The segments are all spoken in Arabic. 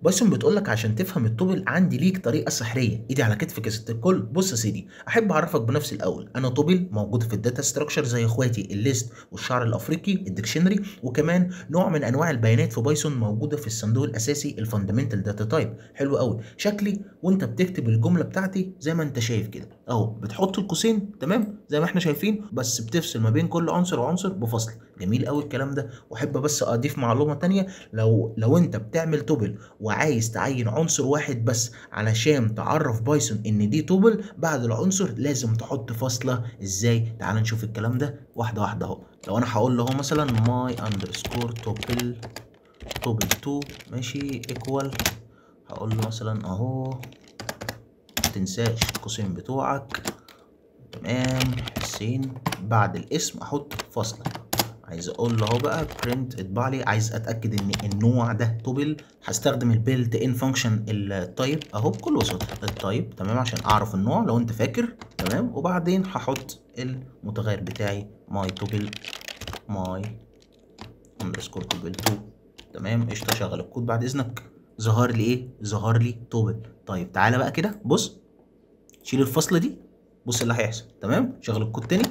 بايثون بتقول لك عشان تفهم التوبل عندي ليك طريقه سحريه، ايدي على كتفك يا ست الكل. بص يا سيدي، احب اعرفك بنفسي الاول. انا توبل موجود في الداتا ستراكشر زي اخواتي الليست والشعر الافريقي الديكشنري، وكمان نوع من انواع البيانات في بايثون موجوده في الصندوق الاساسي الفاندامنتال داتا تايب. حلو قوي شكلي وانت بتكتب الجمله بتاعتي زي ما انت شايف كده اهو، بتحط القوسين تمام زي ما احنا شايفين، بس بتفصل ما بين كل عنصر وعنصر بفصل. جميل قوي الكلام ده. واحب بس اضيف معلومه تانية، لو انت بتعمل توبل وعايز تعين عنصر واحد بس علشان تعرف بايثون ان دي توبل، بعد العنصر لازم تحط فاصلة. ازاي؟ تعال نشوف الكلام ده واحدة واحدة اهو. لو انا هقول له مثلا my underscore توبل 2 ماشي ايكوال، هقول له مثلا اهو متنساش القوسين بتوعك تمام حسين، بعد الاسم احط فاصلة. عايز اقول له اهو بقى برنت اطبع لي، عايز اتاكد ان النوع ده توبل، هستخدم البيلت ان فانكشن التايب اهو بكل بساطه التايب تمام عشان اعرف النوع لو انت فاكر تمام. وبعدين هحط المتغير بتاعي ماي توبل ماي اندرسكور توبل 2 تمام قشطه. شغل الكود بعد اذنك. ظهر لي ايه؟ ظهر لي توبل. طيب تعالى بقى كده بص، شيل الفاصله دي، بص اللي هيحصل تمام. شغل الكود تاني،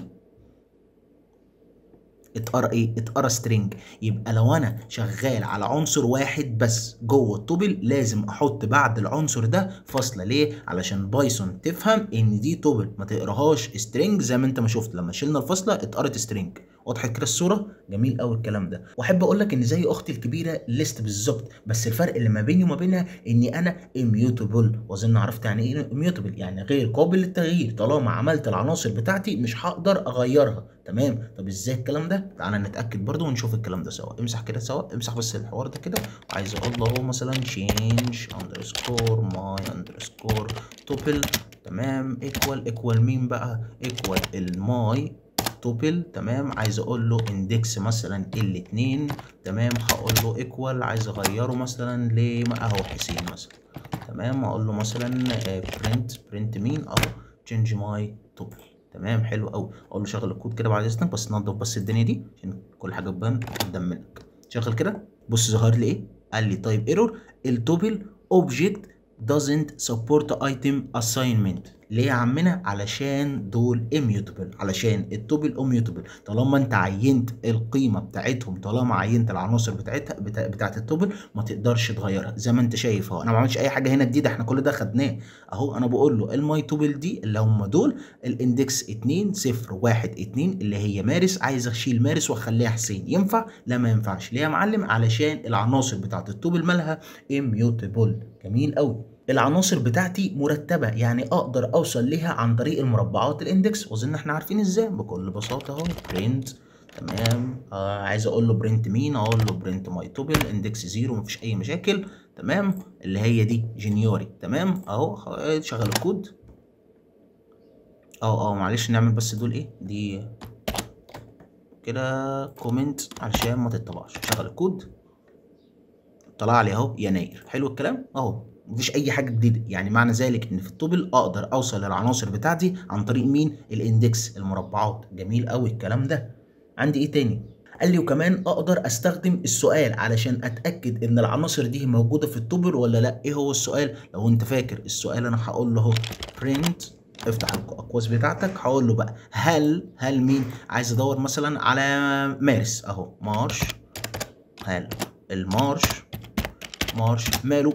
اتقرا ايه؟ اتقرا سترينج. يبقى لو انا شغال على عنصر واحد بس جوه التوبل لازم احط بعد العنصر ده فاصله. ليه؟ علشان بايثون تفهم ان دي توبل، ما تقراهاش سترينج زي ما انت ما شفت لما شلنا الفاصله اتقرت سترينج. وضحت كده الصوره؟ جميل قوي الكلام ده. واحب اقول لك ان زي اختي الكبيره ليست بالظبط، بس الفرق اللي ما بيني وما بينها اني انا اميوتبل، واظن عرفت يعني ايه اميوتبل، يعني غير قابل للتغيير. طالما عملت العناصر بتاعتي مش هقدر اغيرها تمام. طب ازاي الكلام ده؟ تعالى نتاكد برضو ونشوف الكلام ده سوا. امسح كده سوا، امسح بس الحوار ده كده. وعايز اقول له مثلا change underscore my underscore توبل تمام ايكوال مين بقى؟ ايكوال الماي توبل تمام. عايز اقول له اندكس مثلا الاتنين تمام. هقول له ايكوال، عايز اغيره مثلا اهو حسين مثلا تمام. اقول له مثلا برنت مين اهو change my توبل تمام. حلو قوي. اقول له شغل الكود كده بعد اذنك، بس نضف بس الدنيا دي عشان كل حاجه تبان قدام منك. شغل كده بص ظهر لي ايه؟ قال لي طيب ايرور التوبل اوبجكت doesn't support item assignment. ليه يا عمنا؟ علشان دول immutable، علشان التوبل immutable. طالما انت عينت القيمه بتاعتهم، طالما عينت العناصر بتاعتها بتاعت التوبل ما تقدرش تغيرها. زي ما انت شايف اهو، انا ما عملتش اي حاجه هنا جديده، احنا كل ده خدناه اهو. انا بقول له الماي توبل دي اللي هم دول الاندكس 2 0 1 2 اللي هي مارس، عايز اشيل مارس واخليها حسين. ينفع؟ لا ما ينفعش. ليه يا معلم؟ علشان العناصر بتاعت التوبل مالها immutable. جميل قوي. العناصر بتاعتي مرتبه، يعني اقدر اوصل ليها عن طريق المربعات الاندكس، واظن احنا عارفين ازاي بكل بساطه اهو برنت تمام. عايز اقول له برنت مين؟ اقول له برنت ماي توبل اندكس 0 مفيش اي مشاكل تمام. اللي هي دي جينيوري تمام اهو. شغل الكود معلش نعمل بس دول ايه دي كده كومنت علشان ما تطبعش. شغل الكود طلع لي اهو يناير. حلو الكلام اهو، مفيش اي حاجه جديده. يعني معنى ذلك ان في التوبل اقدر اوصل للعناصر بتاعتي عن طريق مين؟ الاندكس المربعات. جميل قوي الكلام ده. عندي ايه تاني؟ قال لي وكمان اقدر استخدم السؤال علشان اتاكد ان العناصر دي موجوده في التوبل ولا لا. ايه هو السؤال؟ لو انت فاكر السؤال انا هقول له اهو print، افتح الاقواس بتاعتك، هقول له بقى هل مين؟ عايز ادور مثلا على مارس اهو مارش. هل المارش ماله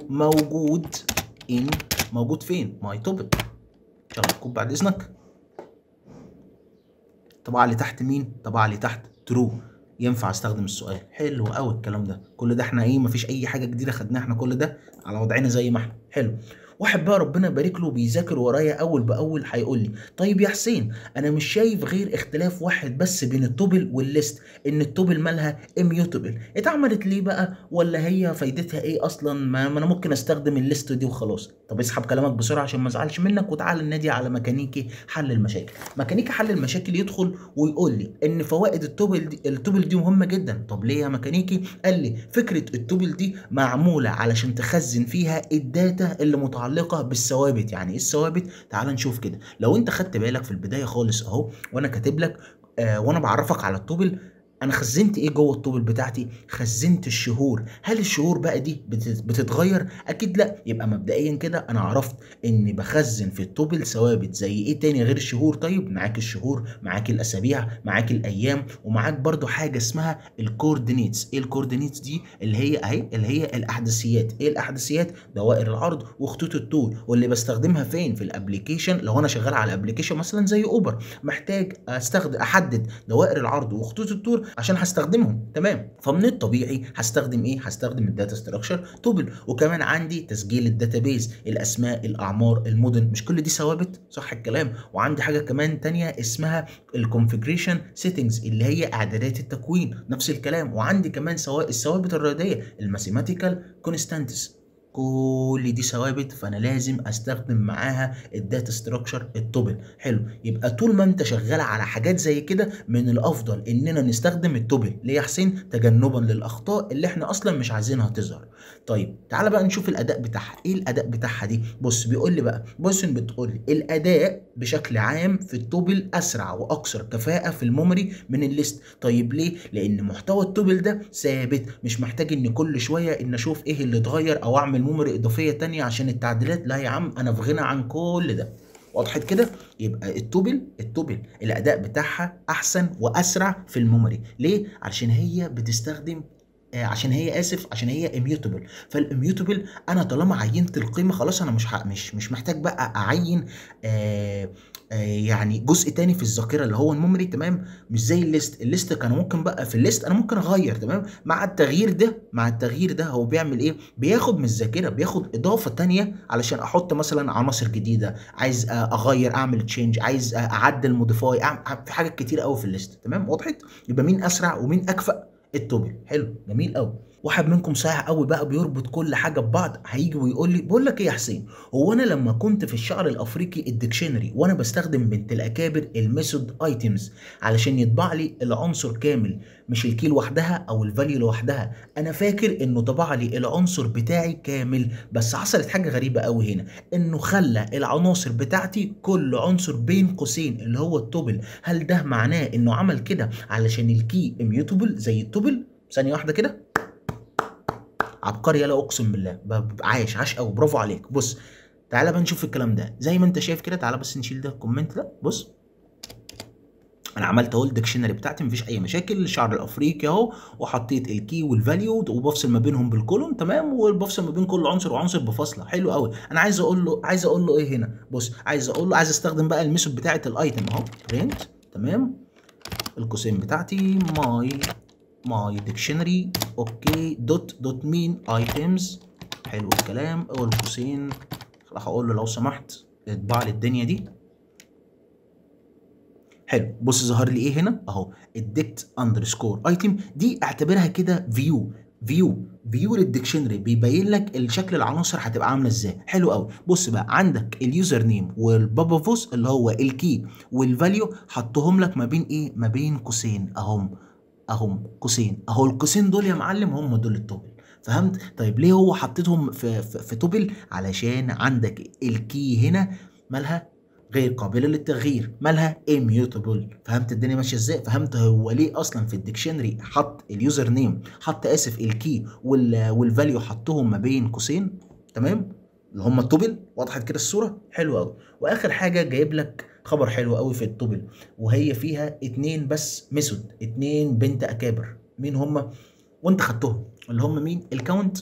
موجود فين؟ ماي توبل. شغل الكود بعد اذنك. طبعا اللي تحت مين؟ طبعا اللي تحت ترو. ينفع استخدم السؤال. حلو قوي الكلام ده. كل ده احنا ايه؟ مفيش اي حاجه جديده خدناها، احنا كل ده على وضعنا زي ما احنا. حلو. واحد بقى ربنا يبارك له بيذاكر ورايا اول باول هيقول لي طيب يا حسين انا مش شايف غير اختلاف واحد بس بين التوبل والليست، ان التوبل مالها اميوتبل. اتعملت ليه بقى؟ ولا هي فايدتها ايه اصلا؟ ما انا ممكن استخدم الليست دي وخلاص. طب اسحب كلامك بسرعه عشان ما ازعلش منك، وتعالى النادي على ميكانيكي حل المشاكل. ميكانيكي حل المشاكل يدخل ويقول لي ان فوائد التوبل دي مهمه جدا. طب ليه يا ميكانيكي؟ قال لي فكره التوبل دي معموله علشان تخزن فيها الداتا اللي متعلقه بالثوابت. يعني ايه الثوابت؟ تعال نشوف كده. لو انت خدت بالك في البدايه خالص اهو وانا كاتب لك وانا بعرفك على التوبل، انا خزنت ايه جوه التوبل بتاعتي؟ خزنت الشهور. هل الشهور بقى دي بتتغير؟ اكيد لا. يبقى مبدئيا كده انا عرفت اني بخزن في التوبل ثوابت زي ايه تاني غير الشهور. طيب معاك الشهور، معاك الاسابيع، معاك الايام، ومعاك برضو حاجه اسمها الكوردينيتس. ايه الكوردينيتس دي؟ اللي هي اهي، اللي هي الاحداثيات. ايه الاحداثيات؟ دوائر العرض وخطوط الطول. واللي بستخدمها فين؟ في الابليكيشن. لو انا شغال على ابليكيشن مثلا زي اوبر، محتاج احدد دوائر العرض وخطوط الطول عشان هستخدمهم. تمام. فمن الطبيعي هستخدم ايه؟ هستخدم الداتا ستراكشر توبل. وكمان عندي تسجيل الداتابيز، الاسماء، الاعمار، المدن. مش كل دي ثوابت؟ صح الكلام. وعندي حاجه كمان تانية اسمها الكونفيجريشن سيتنجز، اللي هي اعدادات التكوين. نفس الكلام. وعندي كمان الثوابت الرياضيه، الماثيماتيكال كونستانتس. كل دي ثوابت، فانا لازم استخدم معاها الداتا ستراكشر التوبل. حلو. يبقى طول ما انت شغال على حاجات زي كده، من الافضل اننا نستخدم التوبل. ليه يا حسين؟ تجنبا للاخطاء اللي احنا اصلا مش عايزينها تظهر. طيب تعالى بقى نشوف الاداء بتاعها. ايه الاداء بتاعها دي؟ بص بيقول لي بقى، بايثون بتقول لي الاداء بشكل عام في التوبل اسرع واكثر كفاءه في الميموري من الليست. طيب ليه؟ لان محتوى التوبل ده ثابت، مش محتاج ان كل شويه ان اشوف ايه اللي اتغير او اعمل ميموري اضافيه تانية عشان التعديلات. لا يا عم، انا في غنى عن كل ده. وضحت كده؟ يبقى التوبل الاداء بتاعها احسن واسرع في الميموري. ليه؟ عشان هي بتستخدم عشان هي اميوتبل. فالاميوتبل انا طالما عينت القيمه خلاص، انا مش محتاج بقى اعين يعني جزء تاني في الذاكره اللي هو الميموري. تمام. مش زي الليست كان ممكن بقى في الليست انا ممكن اغير. تمام. مع التغيير ده هو بيعمل ايه؟ بياخد من الذاكره، بياخد اضافه تانية علشان احط مثلا عناصر جديده، عايز اغير، اعمل تشينج، عايز اعدل موديفاي، في حاجات كتير قوي في الليست. تمام. وضحت؟ يبقى مين اسرع ومين اكفأ؟ التوبل. حلو، جميل قوي. واحد منكم صايع قوي بقى بيربط كل حاجه ببعض، هيجي ويقول لي بقول لك ايه يا حسين، هو انا لما كنت في الشعر الافريقي الديكشنري وانا بستخدم بنت الاكابر الميثود ايتمز علشان يطبع لي العنصر كامل مش الكي لوحدها او الفاليو لوحدها، انا فاكر انه طبع لي العنصر بتاعي كامل. بس حصلت حاجه غريبه قوي هنا، انه خلى العناصر بتاعتي كل عنصر بين قوسين اللي هو التوبل. هل ده معناه انه عمل كده علشان الكي اميوتبل زي التوبل؟ ثانيه واحده كده. عبقري، يلا اقسم بالله. عاش قوي، برافو عليك. بص تعالى بقى نشوف الكلام ده زي ما انت شايف كده. تعالى بس نشيل ده الكومنت ده. بص انا عملت اهو الديكشنري بتاعتي، مفيش اي مشاكل. الشعر الافريقي اهو، وحطيت الكي والفاليو وبفصل ما بينهم بالكولوم. تمام. وبفصل ما بين كل عنصر وعنصر بفاصله. حلو قوي. انا عايز اقول له ايه هنا؟ بص عايز اقول له، عايز استخدم بقى الميثود بتاعه الايتم اهو، برنت. تمام. القوسين بتاعتي ماي ديكشنري. اوكي. دوت مين ايتمز. حلو الكلام. اول قوسين راح اقول له لو سمحت اطبع لي الدنيا دي. حلو. بص ظهر لي ايه هنا اهو، الديكت اندرسكور ايتم. دي اعتبرها كده فيو للديكشنري، بيبين لك الشكل العناصر هتبقى عامله ازاي. حلو قوي. بص بقى، عندك اليوزر نيم والبابا فوس اللي هو الكي والفاليو، حطهم لك ما بين ايه؟ ما بين قوسين اهم قوسين اهو. القوسين دول يا معلم هم دول التوبل. فهمت؟ طيب ليه هو حطيتهم في توبل؟ علشان عندك الكي هنا مالها غير قابله للتغيير، مالها immutable. فهمت الدنيا ماشيه ازاي؟ فهمت هو ليه اصلا في الديكشنري حط اليوزر نيم، حط الكي والفاليو حطهم ما بين قوسين. تمام. اللي هم التوبل. وضحت كده الصوره؟ حلو قوي. واخر حاجه جايب لك خبر حلو قوي في التوبل، وهي فيها 2 بس ميثود، 2 بنت اكابر. مين هم؟ وانت خدتهم، اللي هم مين؟ الكاونت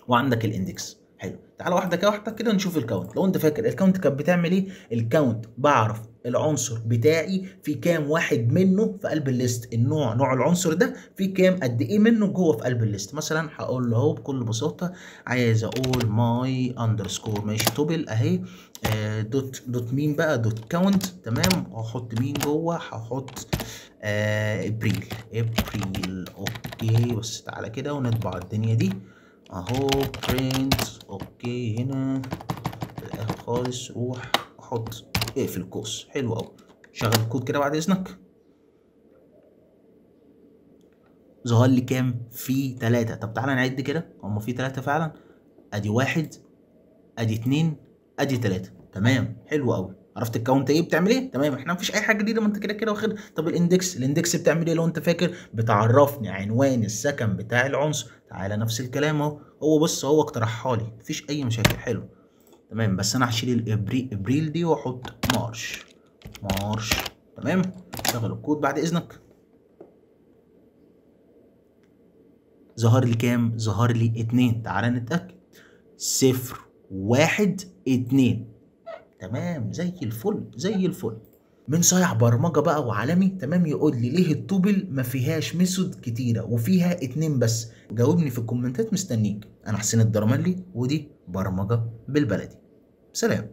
وعندك الاندكس. حلو. تعالى واحده كده نشوف الكاونت. لو انت فاكر الكاونت كانت بتعمل ايه؟ الكاونت بعرف العنصر بتاعي في كام واحد منه في قلب الليست، نوع العنصر ده في كام، قد ايه منه جوه في قلب الليست. مثلا هقول له اهو بكل بساطه، عايز اقول ماي اندرسكور ماشي توبل اهي، دوت مين بقى؟ دوت كاونت. تمام. وهحط مين جوه؟ هحط ابريل. اوكي. بس تعالى كده ونطبع الدنيا دي اهو، برنت. اوكي. هنا في الاخر خالص روح احط اقفل القوس. حلو قوي. شغل الكود كده بعد اذنك. ظهر لي كام؟ في 3. طب تعالى نعد كده، هما في 3 فعلا. ادي 1، ادي 2، ادي 3. تمام. حلو قوي. عرفت الكاونت ايه بتعمل ايه؟ تمام، احنا مفيش اي حاجه جديده، ما انت كده كده واخد. طب الاندكس بتعمل ايه لو انت فاكر؟ بتعرفني عنوان السكن بتاع العنصر. تعالى نفس الكلام اهو، هو بص هو اقترحها لي، مفيش اي مشاكل، حلو تمام. بس انا هشيل ابريل دي واحط مارش. تمام، شغل الكود بعد اذنك. ظهر لي كام؟ ظهر لي 2. تعالى نتاكد. 0 1 2. تمام، زي الفل زي الفل. من صايع برمجه بقى وعالمي تمام يقول لي ليه التوبل ما فيهاش ميثود كتيره وفيها 2 بس؟ جاوبني في الكومنتات، مستنيك. انا حسين الدرملي، ودي برمجه بالبلدي. سلام.